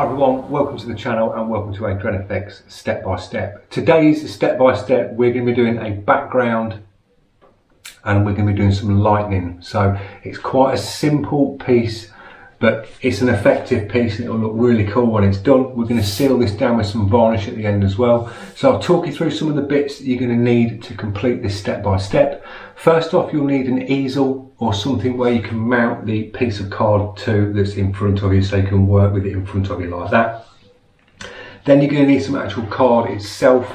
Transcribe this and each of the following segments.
Hi everyone, welcome to the channel and welcome to a Dred Effects step by step. Today's step by step we're going to be doing a background and we're going to be doing some lightning. So it's quite a simple piece, but it's an effective piece and it will look really cool when it's done. We're going to seal this down with some varnish at the end as well. So I'll talk you through some of the bits that you're going to need to complete this step by step. First off, you'll need an easel or something where you can mount the piece of card to that's in front of you, so you can work with it in front of you like that. Then you're going to need some actual card itself.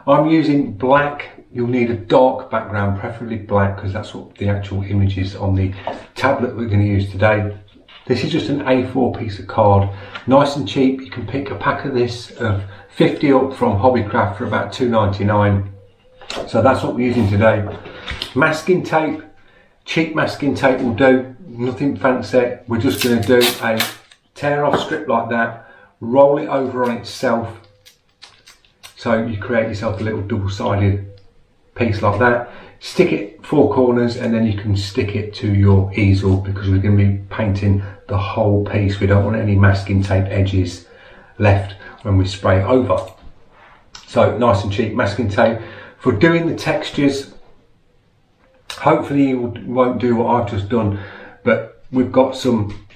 I'm using black. You'll need a dark background, preferably black, because that's what the actual image is on the tablet we're going to use today. This is just an A4 piece of card, nice and cheap. You can pick a pack of this of 50 up from Hobbycraft for about £2.99. So that's what we're using today. Masking tape, cheap masking tape will do, nothing fancy. We're just going to do a tear off strip like that, roll it over on itself, so you create yourself a little double-sided piece like that. Stick it four corners and then you can stick it to your easel, because we're going to be painting the whole piece. We don't want any masking tape edges left when we spray it over. So nice and cheap masking tape. For doing the textures, hopefully you won't do what I've just done, but we've got some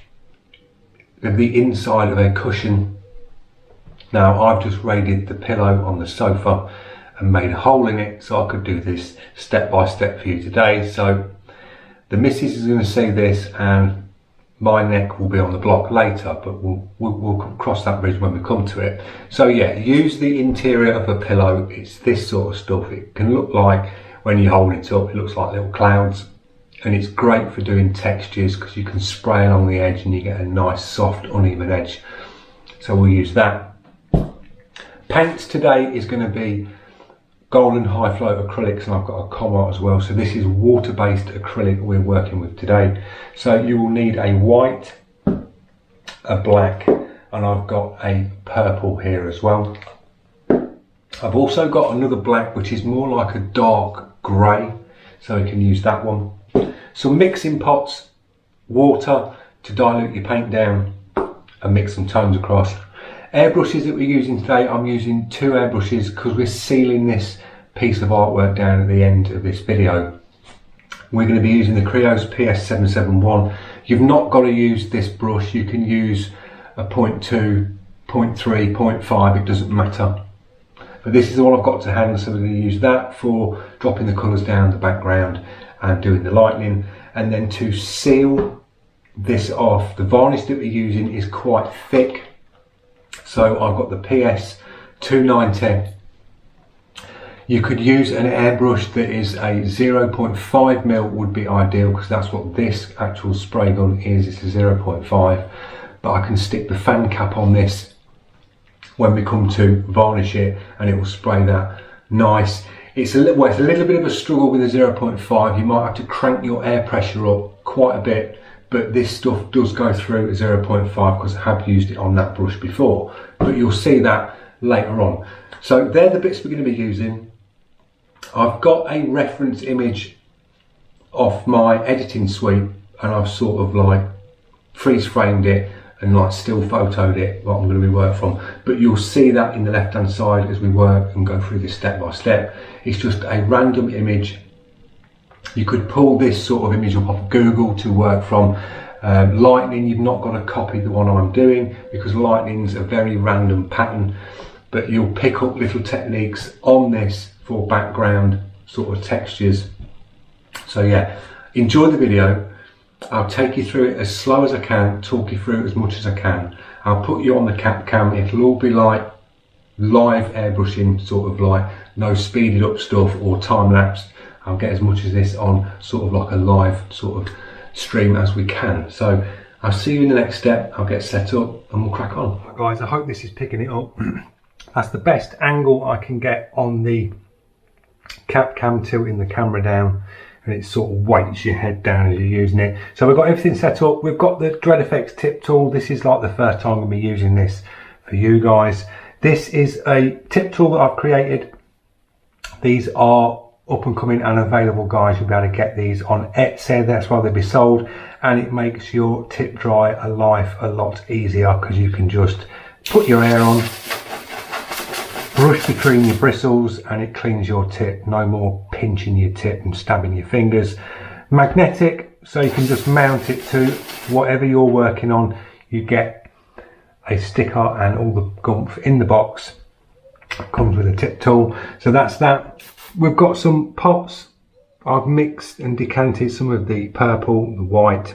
of the inside of a cushion. Now I've just raided the pillow on the sofa and made a hole in it so I could do this step by step for you today. So the missus is going to see this and my neck will be on the block later, but we'll cross that bridge when we come to it. So yeah, use the interior of a pillow. It's this sort of stuff. It can look like, when you hold it up, it looks like little clouds, and it's great for doing textures because you can spray along the edge and you get a nice soft uneven edge. So we'll use that. Paints today is going to be golden high flow acrylics, and I've got a comma as well. So this is water-based acrylic we're working with today. So you will need a white, a black, and I've got a purple here as well. I've also got another black which is more like a dark grey, so you can use that one. Some mixing pots, water to dilute your paint down and mix some tones across. Airbrushes that we're using today, I'm using 2 airbrushes because we're sealing this piece of artwork down at the end of this video. We're going to be using the Creos PS771. You've not got to use this brush, you can use a 0.2, 0.3, 0.5, it doesn't matter. But this is all I've got to hand, so we're going to use that for dropping the colours down the background and doing the lightning. And then to seal this off, the varnish that we're using is quite thick. So I've got the PS290. You could use an airbrush that is a 0.5mm would be ideal, because that's what this actual spray gun is. It's a 0.5, but I can stick the fan cap on this when we come to varnish it and it will spray that nice. It's a little bit of a struggle with a 0.5. You might have to crank your air pressure up quite a bit, but this stuff does go through a 0.5 because I have used it on that brush before, but you'll see that later on. So they're the bits we're going to be using. I've got a reference image of my editing suite and I've sort of like freeze framed it and like still photoed it, what I'm going to be working from, but you'll see that in the left hand side as we work and go through this step by step. It's just a random image. You could pull this sort of image up off Google to work from. Lightning, you've not got to copy the one I'm doing because lightning's a very random pattern, but you'll pick up little techniques on this for background sort of textures. So yeah, enjoy the video. I'll take you through it as slow as I can, talk you through it as much as I can. I'll put you on the cap cam. It'll all be like live airbrushing, sort of like no speeded up stuff or time lapsed. I'll get as much of this on sort of like a live sort of stream as we can. So I'll see you in the next step. I'll get set up and we'll crack on. Right, guys, I hope this is picking it up. That's the best angle I can get on the cap cam, tilting the camera down, and it sort of weights your head down as you're using it. So we've got everything set up. We've got the Dred Effects tip tool. This is like the first time I'm going to be using this for you guys. This is a tip tool that I've created. These are up and coming and available, guys. You'll be able to get these on Etsy, that's why they'll be sold, and it makes your tip dry life a lot easier because you can just put your hair on, brush between your bristles, and it cleans your tip. No more pinching your tip and stabbing your fingers. Magnetic, so you can just mount it to whatever you're working on. You get a sticker and all the gumph in the box. Comes with a tip tool. So that's that. We've got some pots. I've mixed and decanted some of the purple, the white,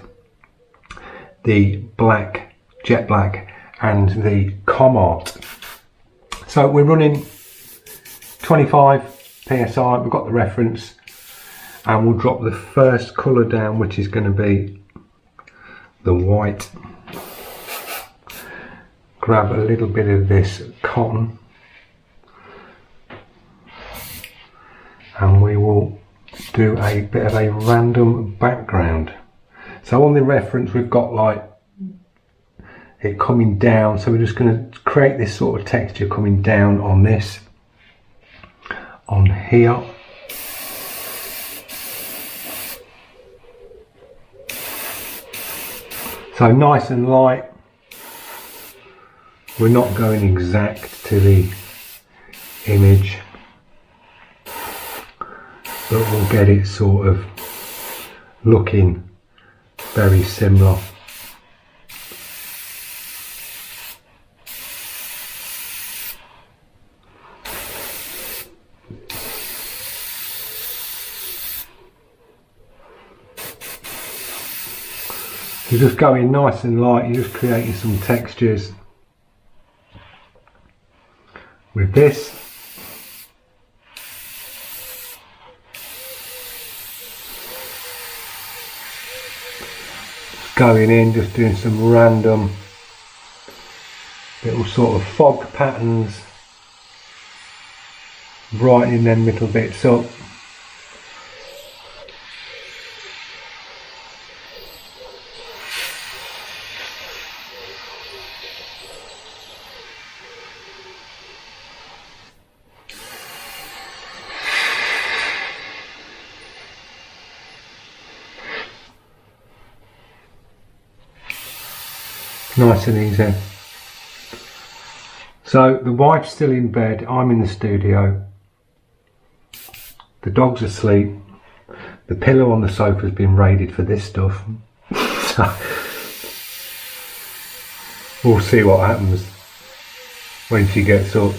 the black, jet black, and the Comart. So we're running 25 psi. We've got the reference, and we'll drop the first colour down, which is going to be the white. Grab a little bit of this cotton, and we will do a bit of a random background. So on the reference we've got like it coming down, so we're just going to create this sort of texture coming down on this, on here. So nice and light. We're not going exact to the image, but we'll get it sort of looking very similar. You're just going nice and light, you're just creating some textures with this. Going in, just doing some random little sort of fog patterns, brightening them little bits up. Nice and easy. So the wife's still in bed, I'm in the studio, the dog's asleep, the pillow on the sofa has been raided for this stuff. So we'll see what happens when she gets up.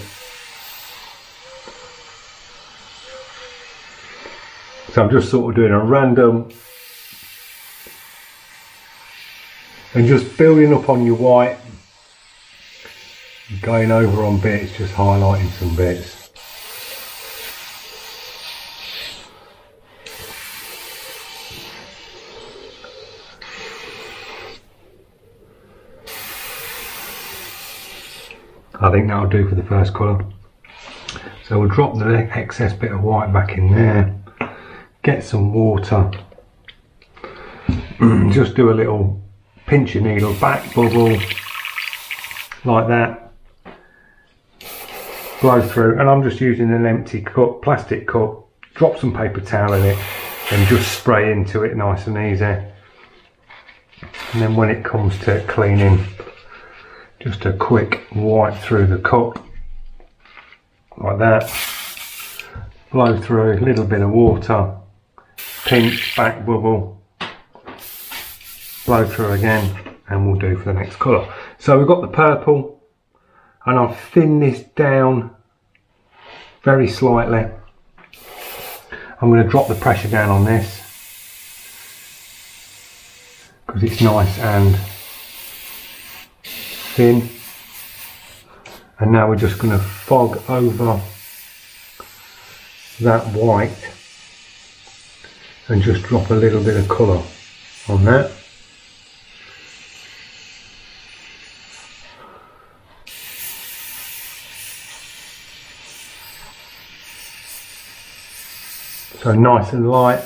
So I'm just sort of doing a random and just building up on your white, going over on bits, just highlighting some bits. I think that'll do for the first colour. So we'll drop the excess bit of white back in there, get some water, just do a little pinch your needle, back bubble, like that, blow through, and I'm just using an empty cup, plastic cup, drop some paper towel in it and just spray into it nice and easy. And then when it comes to cleaning, just a quick wipe through the cup, like that, blow through, a little bit of water, pinch, back bubble, blow through again, and we'll do for the next colour. So we've got the purple, and I've thinned this down very slightly. I'm going to drop the pressure down on this because it's nice and thin, and now we're just going to fog over that white and just drop a little bit of colour on that. So nice and light.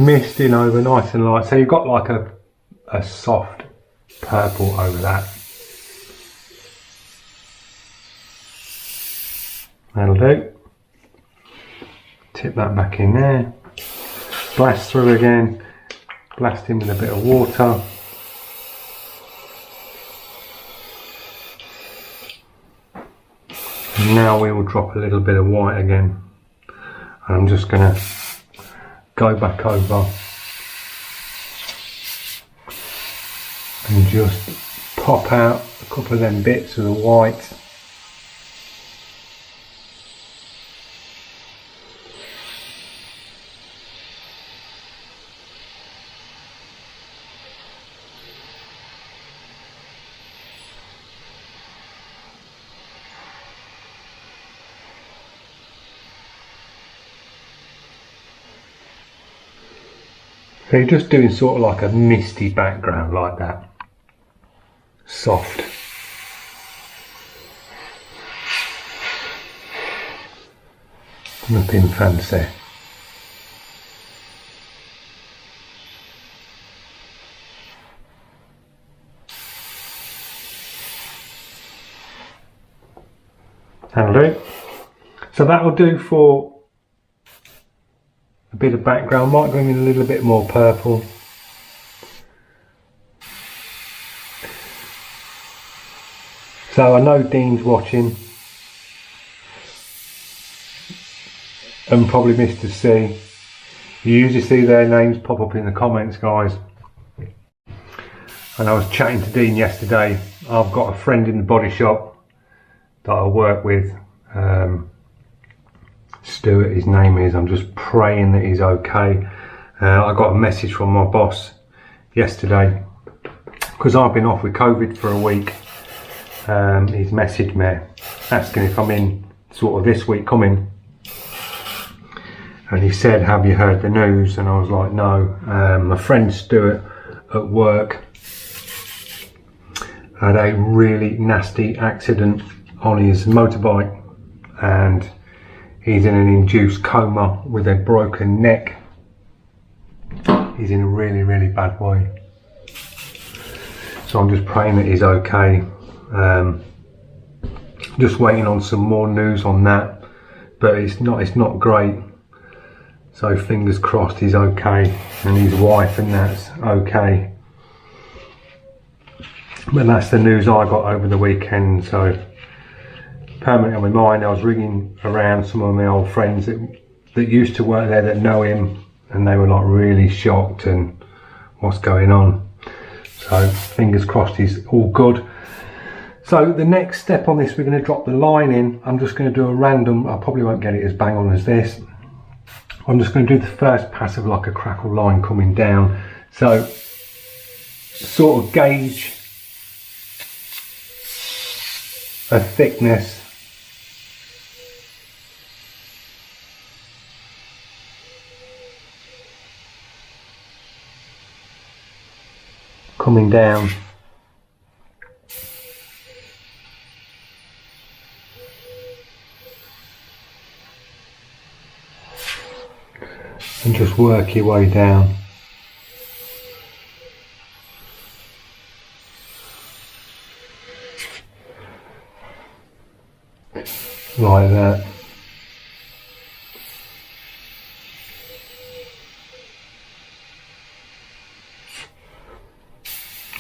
misting over nice and light. So you've got like a soft purple over that. That'll do. Tip that back in there. Blast through again. Blast in with a bit of water. And now we will drop a little bit of white again. And I'm just going to go back over and just pop out a couple of them bits of the white. So you're just doing sort of like a misty background like that. Soft. Nothing fancy. That'll do. So that will do for a bit of background. Might go in a little bit more purple. So I know Dean's watching, and probably Mr. C. You usually see their names pop up in the comments, guys. And I was chatting to Dean yesterday. I've got a friend in the body shop that I work with. Stuart, his name is. I'm just praying that he's okay. I got a message from my boss yesterday because I've been off with COVID for a week. He's messaged me asking if I'm in sort of this week coming, and he said, have you heard the news? And I was like, no. My friend Stuart at work had a really nasty accident on his motorbike, and he's in an induced coma with a broken neck. He's in a really, really bad way. So I'm just praying that he's okay. Just waiting on some more news on that, but it's not great. So fingers crossed he's okay, and his wife and that's okay. But that's the news I got over the weekend. So permanently on my mind. I was ringing around some of my old friends that used to work there that know him, and they were like really shocked and what's going on. So fingers crossed he's all good. So the next step on this, we're going to drop the line in. I'm just going to do a random, I probably won't get it as bang on as this. I'm just going to do the first pass of like a crackle line coming down. So sort of gauge a thickness. Coming down. And just work your way down. Like that.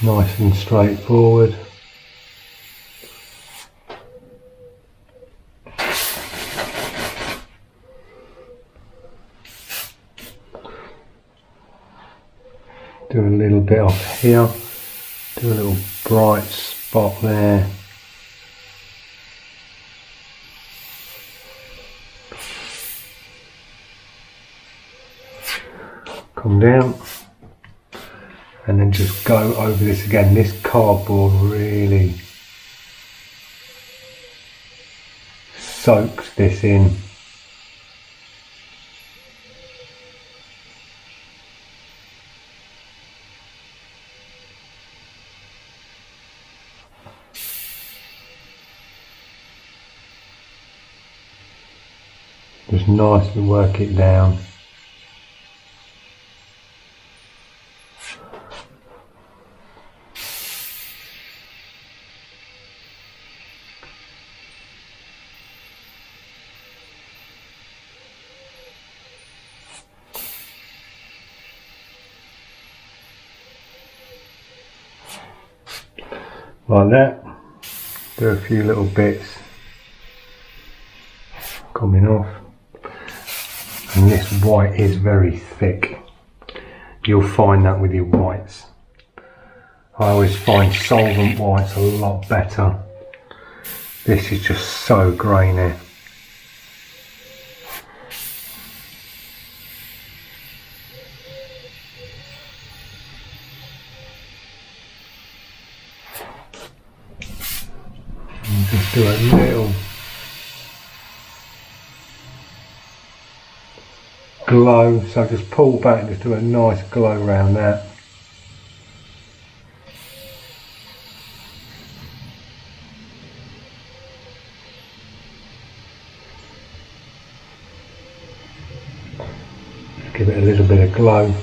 Nice and straightforward. Do a little bit off here, do a little bright spot there. Come down and then just go over this again. This cardboard really soaks this in. Just nicely work it down. like that. Do a few little bits coming off, and this white is very thick. You'll find that with your whites. I always find solvent whites a lot better. This is just so grainy. And just do a little glow, so just pull back and just do a nice glow around that. Give it a little bit of glow.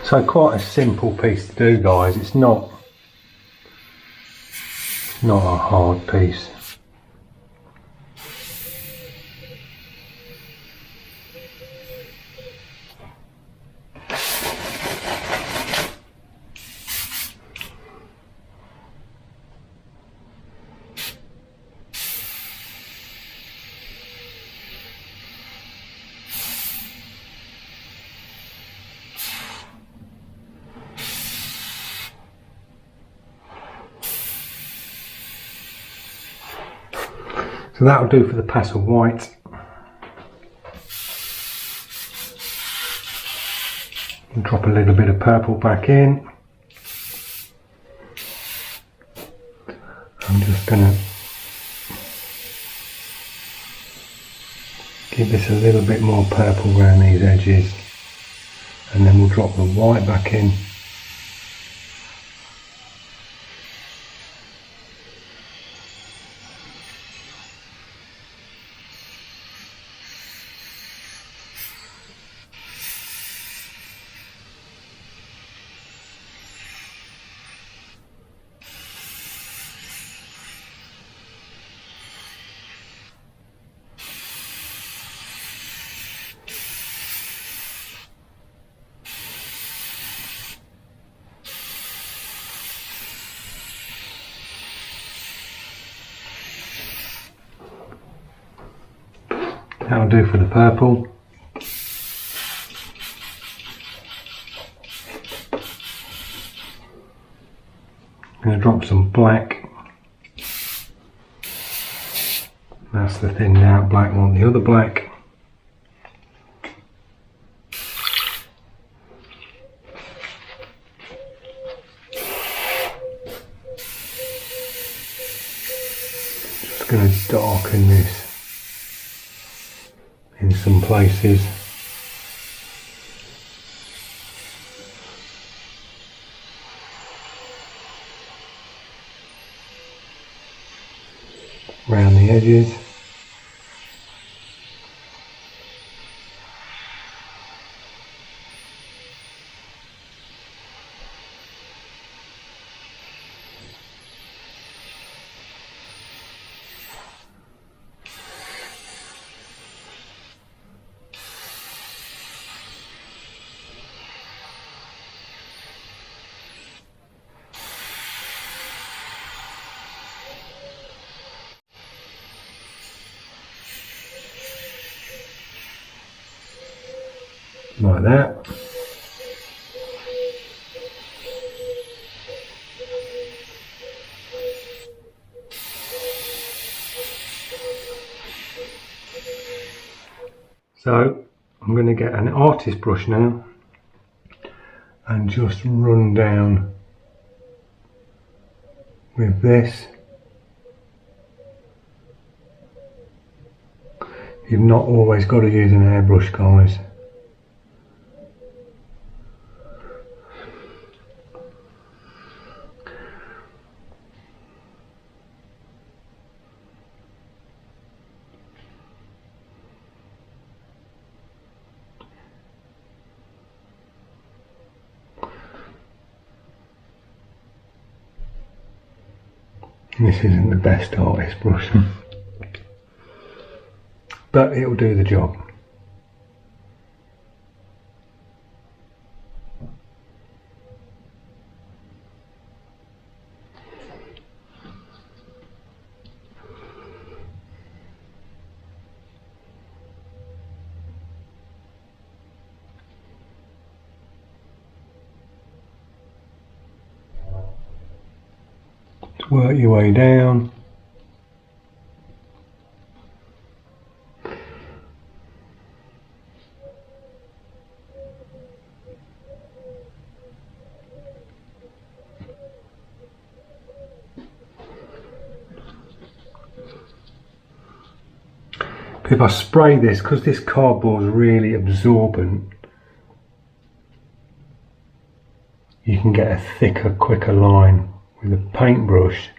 So quite a simple piece to do, guys. It's not a hard piece. So that'll do for the pastel white. And drop a little bit of purple back in. I'm just going to give this a little bit more purple around these edges, and then we'll drop the white back in. That'll do for the purple. I'm going to drop some black. That's the thinned out black one, the other black. Just going to darken this in some places. Around the edges. Like that. So I'm going to get an artist brush now and just run down with this. You've not always got to use an airbrush, guys. This isn't the best artist brush, but it'll do the job. Work your way down. If I spray this, because this cardboard is really absorbent, you can get a thicker, quicker line with a paintbrush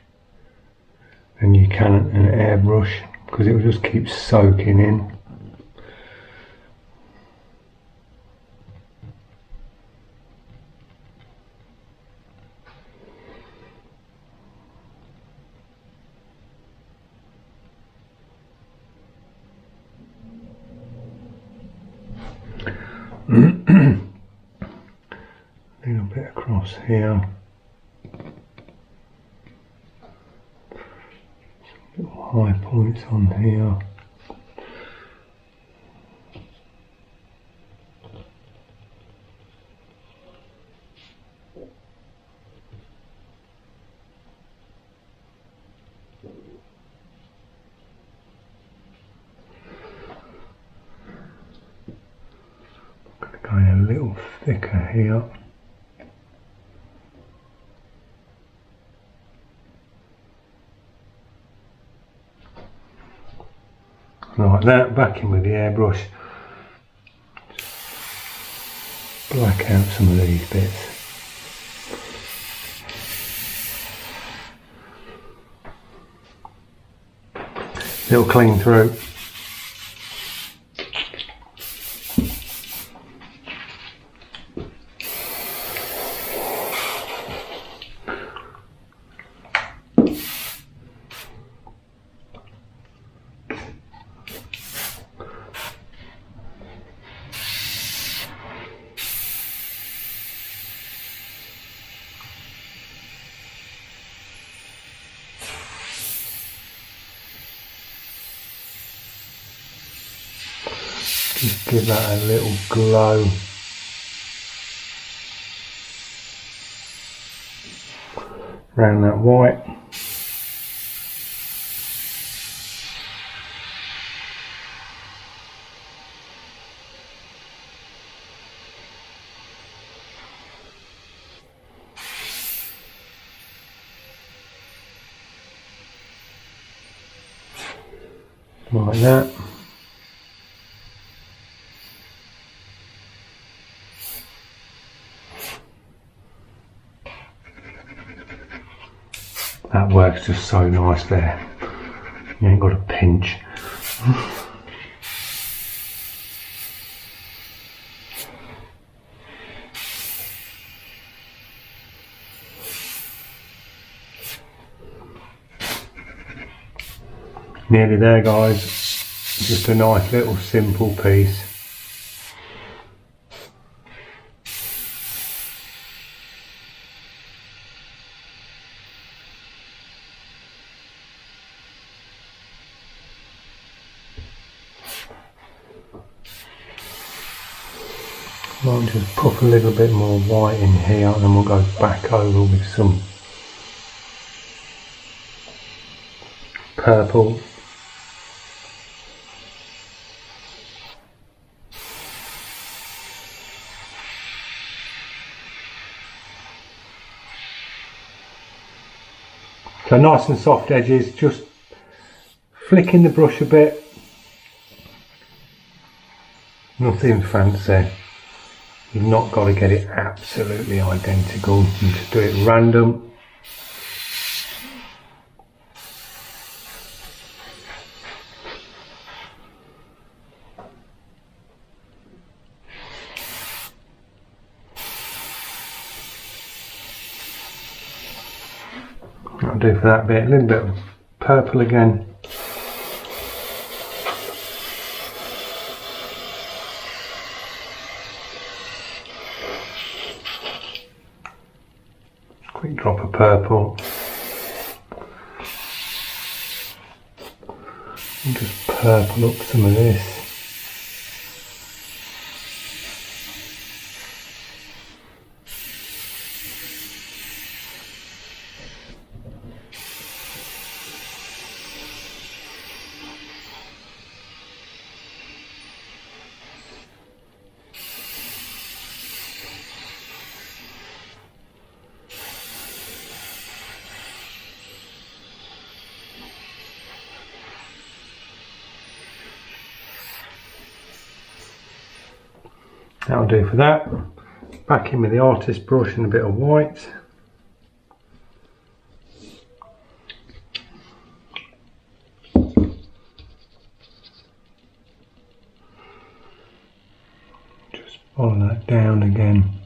than you can an airbrush, because it will just keep soaking in. A little bit across here. Little high points on here. Going a little thicker here. Like that, back in with the airbrush. Black out some of these bits. Little clean through. Just give that a little glow. Around that white. Like that. That works just so nice there. You ain't got a pinch. Nearly there, guys. Just a nice little simple piece. Might just pop a little bit more white in here, and then we'll go back over with some purple. So nice and soft edges, just flicking the brush a bit. Nothing fancy. You've not got to get it absolutely identical. You just do it random. do for that bit. A little bit of purple again. Quick drop of purple. And just purple up some of this. That'll do for that. Back in with the artist brush and a bit of white. Just follow that down again.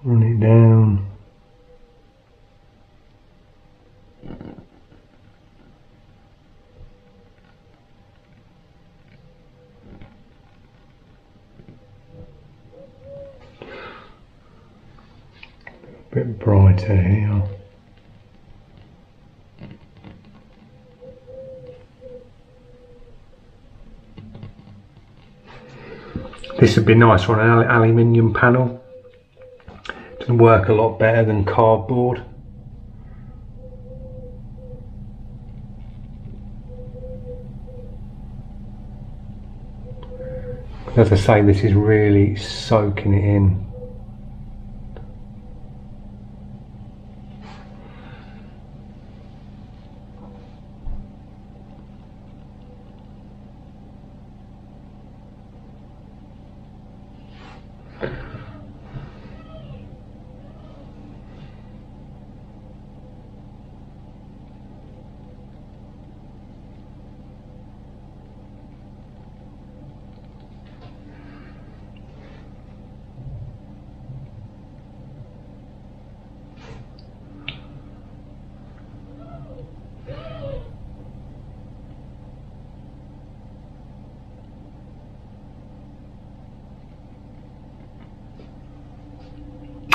Run it down. A bit brighter here. This would be nice on an aluminium panel. Can work a lot better than cardboard. As I say, this is really soaking it in.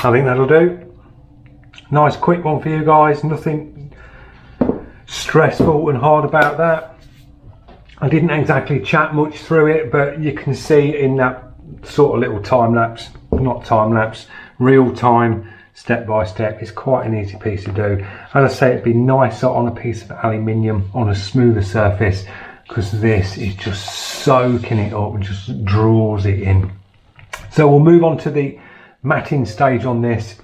I think that'll do. Nice quick one for you guys, nothing stressful and hard about that. I didn't exactly chat much through it, but you can see in that sort of little time lapse, not time lapse, real time, step by step, it's quite an easy piece to do. As I say, it'd be nicer on a piece of aluminium on a smoother surface, because this is just soaking it up and just draws it in. So we'll move on to the matting stage on this.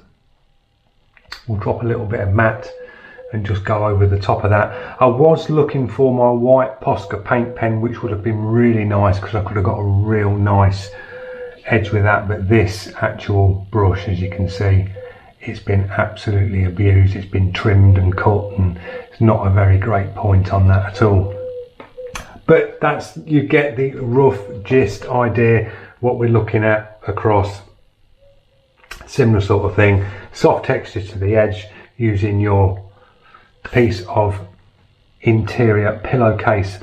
We'll drop a little bit of matte and just go over the top of that. I was looking for my white Posca paint pen, which would have been really nice because I could have got a real nice edge with that, but this actual brush, as you can see, it's been absolutely abused. It's been trimmed and cut, and it's not a very great point on that at all. But that's, you get the rough gist idea what we're looking at across. Similar sort of thing, soft texture to the edge using your piece of interior pillowcase,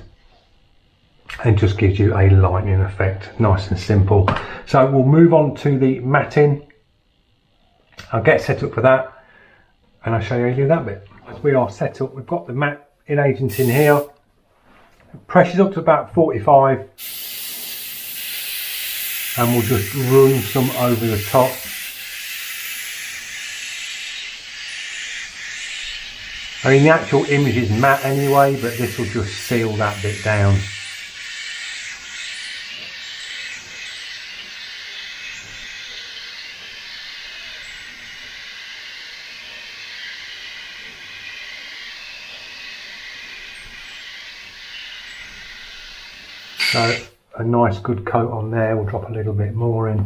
and just gives you a lightning effect, nice and simple. So we'll move on to the matting. I'll get set up for that and I'll show you how to do that bit. As we are set up, we've got the matting agent in here. Pressure's up to about 45, and we'll just run some over the top. I mean, the actual image is matte anyway, but this will just seal that bit down. So a nice good coat on there. We'll drop a little bit more in.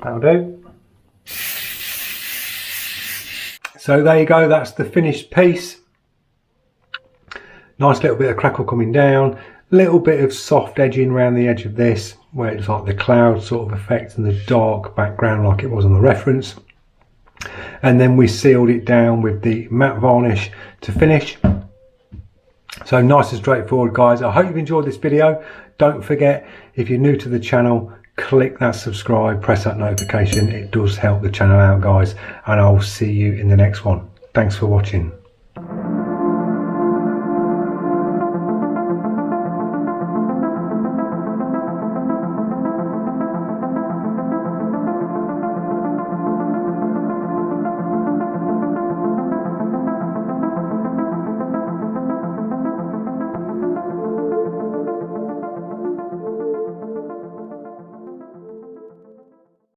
That'll do. So there you go, that's the finished piece. Nice little bit of crackle coming down, little bit of soft edging around the edge of this, where it's like the cloud sort of effect and the dark background like it was on the reference. And then we sealed it down with the matte varnish to finish. So nice and straightforward, guys. I hope you've enjoyed this video. Don't forget, if you're new to the channel, click that subscribe, press that notification. It does help the channel out, guys, and I'll see you in the next one. Thanks for watching.